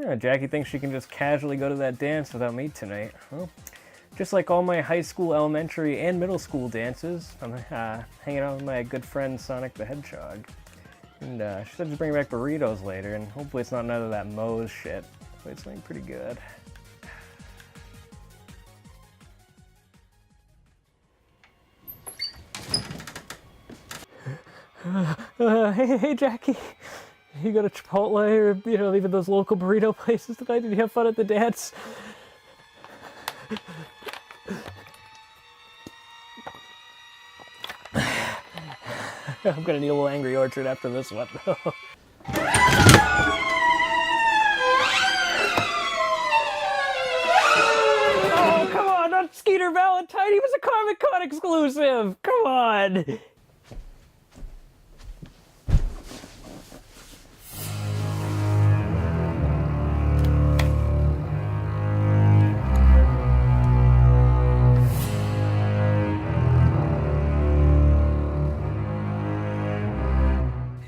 Yeah, Jackie thinks she can just casually go to that dance without me tonight. Well, just like all my high school, elementary, and middle school dances, I'm hanging out with my good friend Sonic the Hedgehog. And she said to bring back burritos later, and hopefully it's not none of that Moe's shit. But it's looking pretty good. Hey, Jackie. You go to Chipotle or, even those local burrito places tonight? Did you have fun at the dance? I'm gonna need a little Angry Orchard after this one. Oh, come on, not Skeeter Valentine. He was a Comic-Con exclusive. Come on.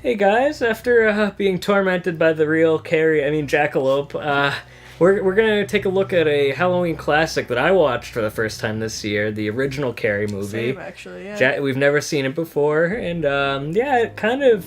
Hey guys, after being tormented by the real Jackalope, we're gonna take a look at a Halloween classic that I watched for the first time this year, the original Carrie movie. Same, actually, yeah. We've never seen it before, and it kind of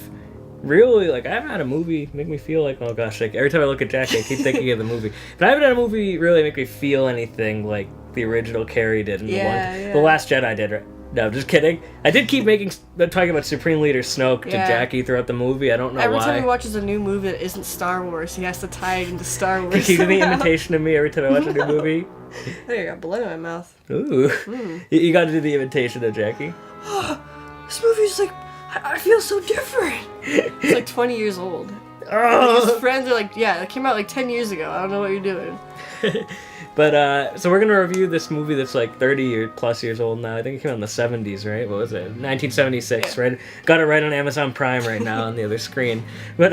really, I haven't had a movie make me feel like, oh gosh, every time I look at Jackie, I keep thinking of the movie. But I haven't had a movie really make me feel anything like the original Carrie did, and The Last Jedi did, right? No, just kidding. I did keep talking about Supreme Leader Snoke to Jackie throughout the movie. I don't know why. Every time he watches a new movie that isn't Star Wars, he has to tie it into Star Wars. You keep doing the imitation of me every time I watch a new movie? I think I got blood in my mouth. Ooh. You got to do the imitation of Jackie. This movie's I feel so different. It's like 20 years old. His friends are like, yeah, it came out 10 years ago. I don't know what you're doing. But, so we're going to review this movie that's 30 plus years old now. I think it came out in the 70s, right? What was it? 1976, right? Got it right on Amazon Prime right now on the other screen. But,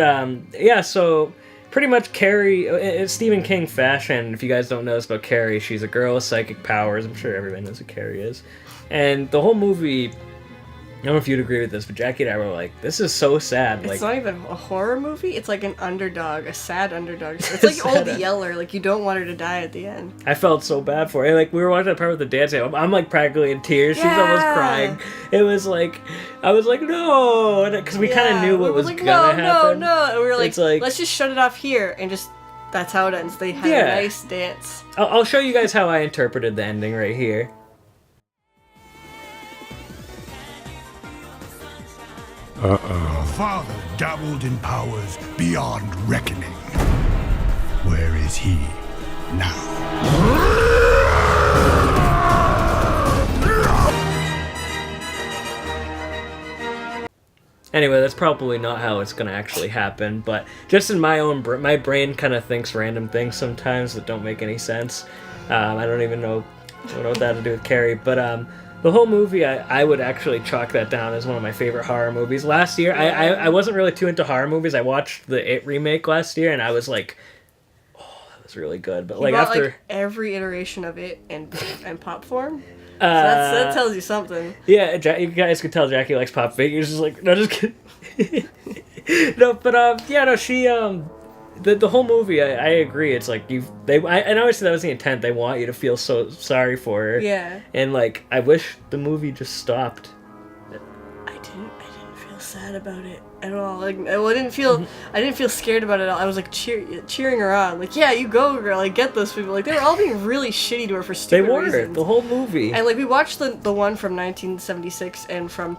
so pretty much Carrie, it's Stephen King fashion. If you guys don't know this about Carrie, she's a girl with psychic powers. I'm sure everybody knows who Carrie is. And the whole movie, I don't know if you'd agree with this, but Jackie and I were like, this is so sad. It's not even a horror movie. It's like an underdog, a sad underdog. It's like Old Yeller. You don't want her to die at the end. I felt so bad for her. We were watching that part with the dancing. I'm practically in tears. She was almost crying. It was I was like, no, because we kind of knew what was gonna happen. No. And we were like, let's just shut it off here and just. That's how it ends. They had a nice dance. I'll show you guys how I interpreted the ending right here. Our father dabbled in powers beyond reckoning. Where is he now? Anyway, that's probably not how it's going to actually happen, but just in my brain kind of thinks random things sometimes that don't make any sense. I don't even know what that had to do with Carrie, but the whole movie, I would actually chalk that down as one of my favorite horror movies. Last year, I wasn't really too into horror movies. I watched the It remake last year, and I was like, oh, that was really good. But after every iteration of it in pop form, so that tells you something. Yeah, you guys could tell Jackie likes pop figures. Just no, just kidding. No, but she The whole movie, I agree. It's and obviously that was the intent. They want you to feel so sorry for her. Yeah. And I wish the movie just stopped. I didn't feel sad about it at all. I didn't feel scared about it at all. I was cheering her on. Yeah, you go, girl. Get those people. They were all being really shitty to her for stupid reasons. They were the whole movie. And we watched the one from 1976 and from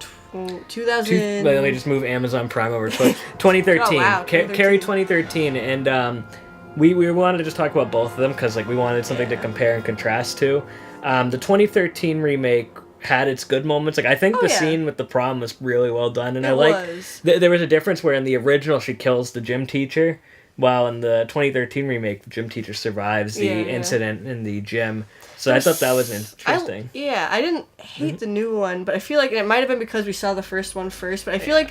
2000. Let me just move Amazon Prime over to 2013. Oh, wow, 2013. Carrie 2013, and we wanted to just talk about both of them because we wanted something to compare and contrast to. The 2013 remake had its good moments. I think the scene with the prom was really well done, and there was a difference where in the original she kills the gym teacher, while in the 2013 remake the gym teacher survives the incident in the gym. So I thought that was interesting. I didn't hate the new one, but I feel it might have been because we saw the first one first, but I feel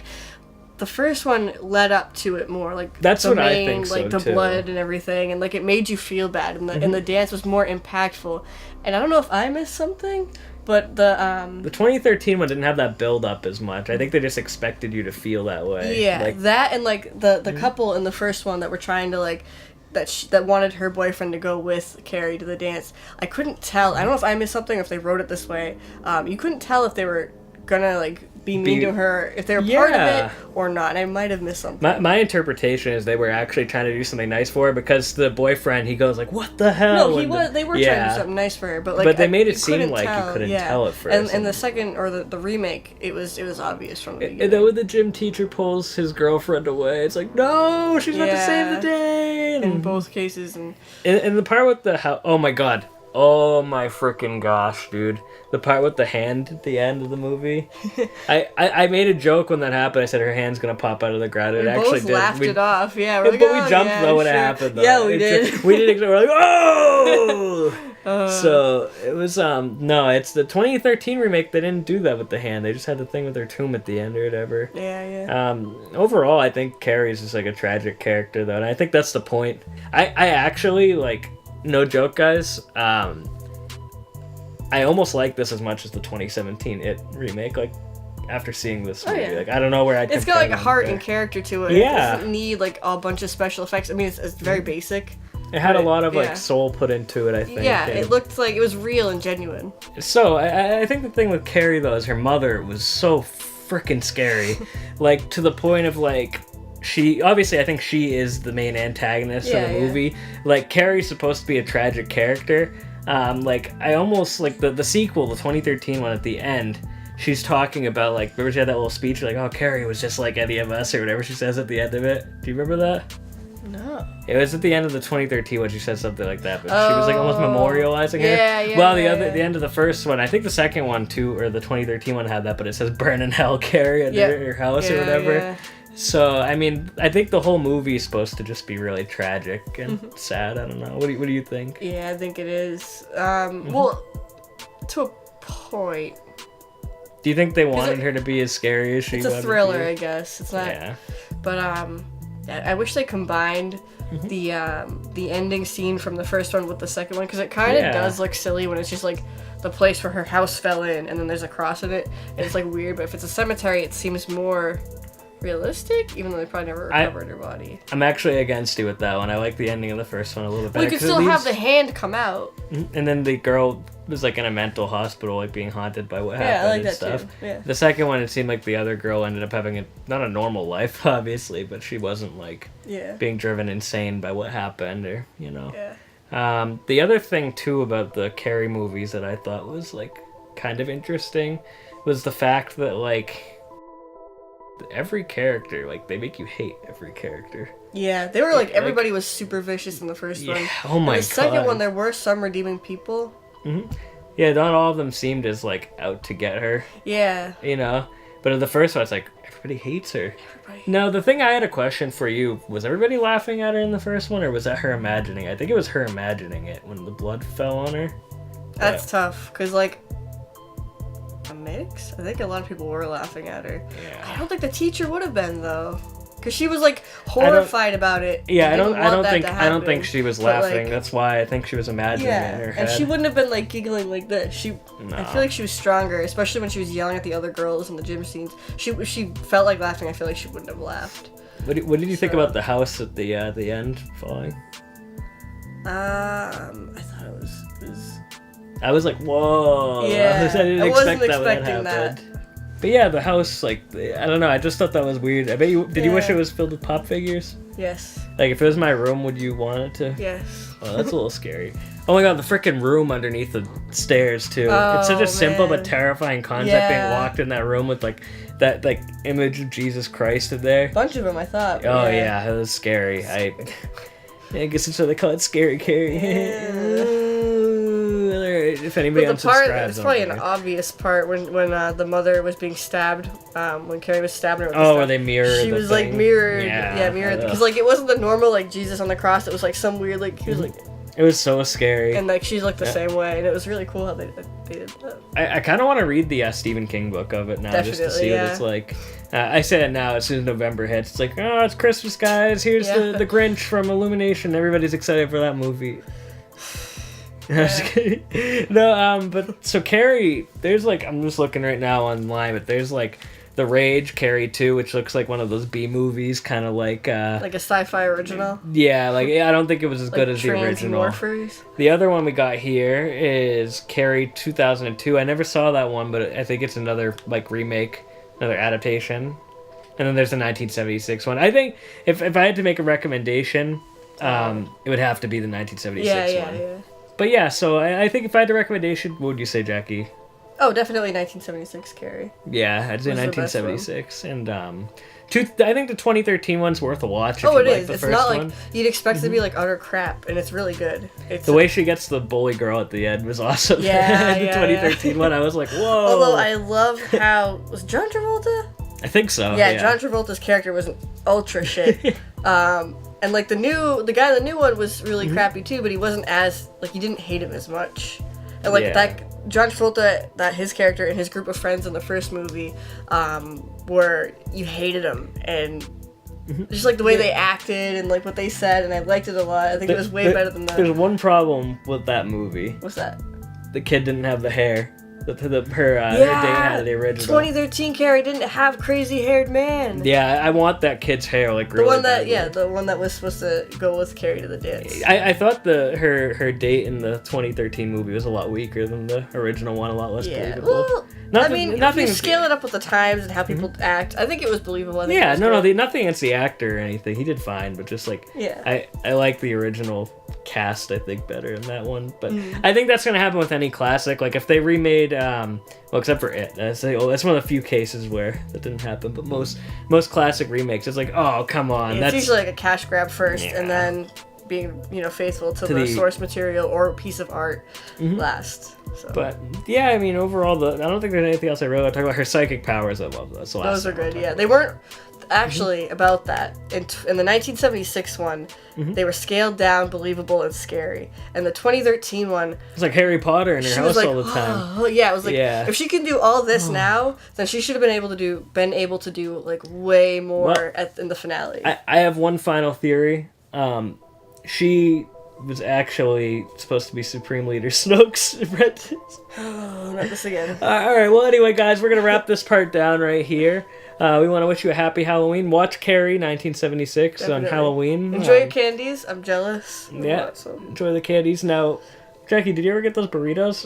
the first one led up to it more. That's what I think so, the too. blood and everything, and it made you feel bad, and the dance was more impactful. And I don't know if I missed something, but the 2013 one didn't have that build up as much. I think they just expected you to feel that way. Yeah, that and the couple in the first one that were trying to that wanted her boyfriend to go with Carrie to the dance. I couldn't tell. I don't know if I missed something or if they wrote it this way. You couldn't tell if they were gonna like be mean to her, if they were part of it or not. And I might have missed something. My interpretation is they were actually trying to do something nice for her, because the boyfriend, he goes like, "What the hell?" No, they were trying to do something nice for her, but like, but they made it seem like you couldn't tell at first. And the second or the remake, it was obvious from the beginning. And then when the gym teacher pulls his girlfriend away, it's like, no, she's about to save the day. In both cases, and the part with the how, oh my god. Oh my freaking gosh, dude. The part with the hand at the end of the movie. I made a joke when that happened. I said her hand's gonna pop out of the ground. It we actually both did. laughed it off. Yeah, but we jumped though when it happened. Though. Yeah, we did. We did. We're like, oh! So it was no, it's the 2013 remake. They didn't do that with the hand. They just had the thing with her tomb at the end or whatever. Yeah. Overall, I think Carrie's just like a tragic character though, and I think that's the point. I actually like. No joke, guys. I almost like this as much as the 2017 It remake. Like, after seeing this movie, like I don't know where I'd. It's got like a heart and character to it. Yeah. It doesn't need like a bunch of special effects. I mean, it's very basic. It had a lot of like soul put into it, I think. Yeah, it looked like it was real and genuine. So I think the thing with Carrie though is her mother was so freaking scary, like to the point of like. She obviously, I think she is the main antagonist of the movie. Like Carrie's supposed to be a tragic character. Like I almost like the sequel, the 2013 one at the end. She's talking about like, remember she had that little speech like, "Oh, Carrie was just like any of us" or whatever she says at the end of it. Do you remember that? No. It was at the end of the 2013 when she said something like that, but she was like almost memorializing her. Yeah. Well, the end of the first one, I think the second one too, or the 2013 one had that, but it says "Burn in Hell, Carrie" at your house or whatever. Yeah. So, I mean, I think the whole movie is supposed to just be really tragic and sad. I don't know. What do you think? Yeah, I think it is. Well, to a point. Do you think they wanted her to be as scary as she was? It's a thriller, I guess. It's not. Yeah. But I wish they combined the ending scene from the first one with the second one, because it kind of does look silly when it's just like the place where her house fell in and then there's a cross in it. And it's like weird, but if it's a cemetery, it seems more realistic, even though they probably never recovered her body. I'm actually against you with that one. I like the ending of the first one a little bit better. Well, you could still have the hand come out. And then the girl was like in a mental hospital, like being haunted by what happened I like and that stuff. too. Yeah. The second one, it seemed like the other girl ended up having not a normal life, obviously, but she wasn't like being driven insane by what happened, or The other thing too about the Carrie movies that I thought was like kind of interesting was the fact that like every character, like they make you hate every character. Yeah, they were like everybody was super vicious in the first one. Oh my god. The second one, there were some redeeming people. Yeah, not all of them seemed as like out to get her. Yeah. But in the first one, it's like everybody hates her. Now, the thing I had a question for you, was everybody laughing at her in the first one, or was that her imagining? I think it was her imagining it when the blood fell on her. That's tough, because like a mix? I think a lot of people were laughing at her. Yeah. I don't think the teacher would have been though, because she was like horrified about it. Yeah, I don't think she was laughing. Like, that's why I think she was imagining it in her head. And she wouldn't have been like giggling like this. I feel like she was stronger, especially when she was yelling at the other girls in the gym scenes. She felt like laughing. I feel like she wouldn't have laughed. What did you think about the house at the end falling? I thought it was. I was like, whoa. Yeah, I wasn't expecting that. But yeah, the house, like, I don't know, I just thought that was weird. I bet you, did you wish it was filled with pop figures? Yes. Like, if it was my room, would you want it to? Yes. Oh, that's a little scary. Oh my god, the freaking room underneath the stairs, too. Oh, it's such a simple man. but terrifying concept being locked in that room with, like, that, like, image of Jesus Christ in there. Bunch of them, I thought. Oh, yeah, it was scary. I guess that's why they call it Scary Carrie. Yeah. If anybody unsubscribes, it's probably an obvious part when the mother was being stabbed, when Carrie was stabbing her with where they mirrored. She was like mirrored, mirrored, because like it wasn't the normal like Jesus on the cross. It was like some weird like he was like. It was so scary. And like she looked the same way, and it was really cool how they did that. I kind of want to read the Stephen King book of it now, just to see what it's like. I say it now as soon as November hits. It's like, oh, it's Christmas, guys. Here's the Grinch from Illumination. Everybody's excited for that movie. No, but so Carrie, there's like, I'm just looking right now online, but there's like The Rage, Carrie 2, which looks like one of those B movies, kind of like Like a sci-fi original. yeah, like I don't think it was as good Like as the original. Transmorphers. The other one we got here is Carrie 2002. I never saw that one, but I think it's another like remake, another adaptation. And then there's the 1976 one. I think if I had to make a recommendation, it would have to be the 1976 one. Yeah. But yeah, so I think if I had a recommendation, what would you say, Jackie? Oh, definitely 1976 Carrie. Yeah, I'd say Was the best 1976. And I think the 2013 one's worth a watch. If Oh, you it like is. the It's first not one. like you'd expect it to be like utter crap, and it's really good. It's The way she gets the bully girl at the end was awesome. Yeah, the yeah, 2013 one, I was like, whoa. Although I love how was John Travolta? I think so. Yeah, John Travolta's character was an ultra shit. And like the guy in the new one was really crappy too, but he wasn't as like you didn't hate him as much. And like Yeah. that John Travolta, that his character and his group of friends in the first movie, were you hated him and just like the way they acted and like what they said, and I liked it a lot. I think it was way better than There's the. one problem with that movie. What's that? The kid didn't have the hair. Her date had the original. 2013 Carrie didn't have crazy haired man. Yeah, I want that kid's hair like The really one that badly. the one that was supposed to go with Carrie to the dance. I thought her date in the 2013 movie was a lot weaker than the original one, a lot less Yeah. believable. Well, Nothing- I mean, nothing- if you scale it up with the times and how people act, I think it was believable. I think it Yeah, was no, good. nothing against the actor or anything. He did fine, but just like Yeah. I like the original cast. I think better in that one, but Mm. I think that's gonna happen with any classic. Like if they remade, well, except for it, that's one of the few cases where that didn't happen. But most classic remakes, it's like, oh come on, It's that's usually like a cash grab first, Yeah. and then being faithful to the the- source material or piece of art last. So. But yeah, I mean, overall, I don't think there's anything else I really want to talk about. Her psychic powers, I love those. those are good. Yeah, they weren't actually about that. In the 1976 one, they were scaled down, believable, and scary. And the 2013 one, It's like Harry Potter in her she house was like, all the time. oh, yeah, it was like, Yeah. if she can do all this now, then she should have been able to do like way more Well, in the finale. I have one final theory. She was actually supposed to be Supreme Leader Snoke's apprentice. Oh, not this again. All right. Well, anyway, guys, we're gonna wrap this part down right here. We want to wish you a happy Halloween. Watch Carrie 1976 on Definitely. Halloween. Enjoy your candies. I'm jealous. Yeah. So. Enjoy the candies. Now, Jackie, did you ever get those burritos?